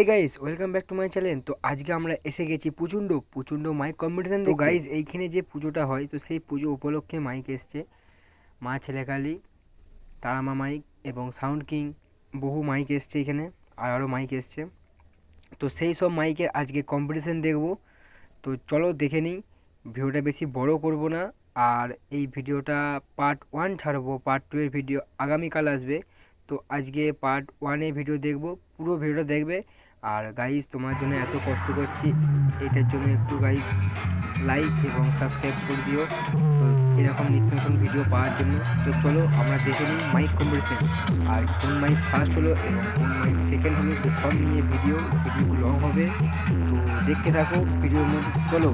Hey guys welcome back to my channel. तो आज के আমরা এসে গেছি প্রচণ্ড মাইক কম্পিটিশন দেখতে। তো গাইস এইখানে যে পুজোটা হয় তো সেই পুজো উপলক্ষে মাইক এসছে, মা ছেলেকালী, তারামা মাইক এবং সাউন্ড কিং, বহু মাইক এসছে এখানে, আর আরও মাইক এসছে। তো সেই সব মাইকের আজকে কম্পিটিশন দেখব। তো চলো দেখে নিই, ভিডিওটা বেশি বড় করব না। আর এই ভিডিওটা পার্ট 1 ছাড়বো, পার্ট 2 এর ভিডিও আগামীকাল আসবে। তো আজকে পার্ট 1 এর ভিডিও দেখব, পুরো ভিডিওটা দেখবে। আর গাইস তোমার জন্য এত কষ্ট করছি, এটার জন্য একটু গাইস লাইক এবং সাবস্ক্রাইব করে দিও, তো এরকম নিত্য নতুন ভিডিও পাওয়ার জন্য। তো চলো আমরা দেখে নিই মাইক কম্পিটিশন, আর কোন মাইক ফার্স্ট হলো এবং কোন মাইক সেকেন্ড হলো, সে সব নিয়ে ভিডিও লং হবে। তো দেখতে থাকো ভিডিওর মধ্যে, চলো।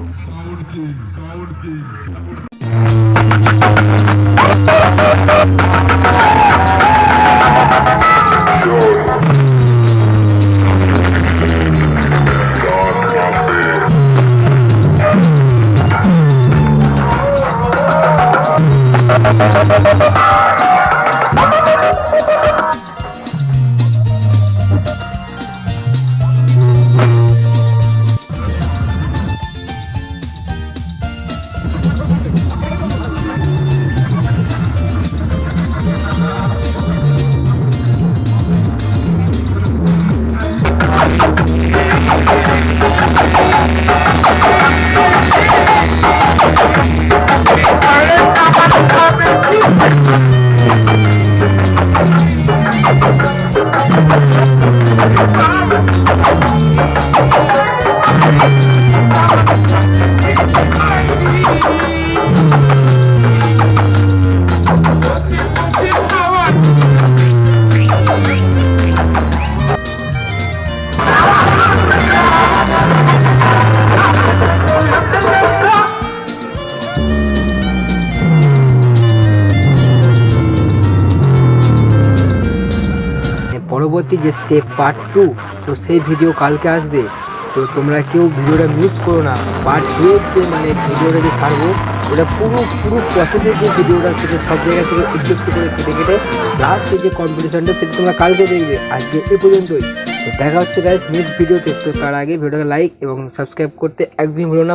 পরবর্তী যে স্টেপ পার্ট 2, তো সেই ভিডিও কালকে আসবে। তো তোমরা কেউ ভিডিওটা মিস করো না। পার্ট 2 এর যে ভিডিওটা যে ছাড়বো, ওটা পুরো প্রসেসের যে ভিডিওটা, সেটা সব জায়গা থেকে একটু করে কেটে লাস্টে যে কম্পিটিশনটা, সেটা তোমরা কালকে দেখবে। আজকে এ পর্যন্তই। তো দেখা হচ্ছে গাইস নেক্সট ভিডিওতে। তো তার আগে ভিডিওটাকে লাইক এবং সাবস্ক্রাইব করতে একদমই ভুলো না।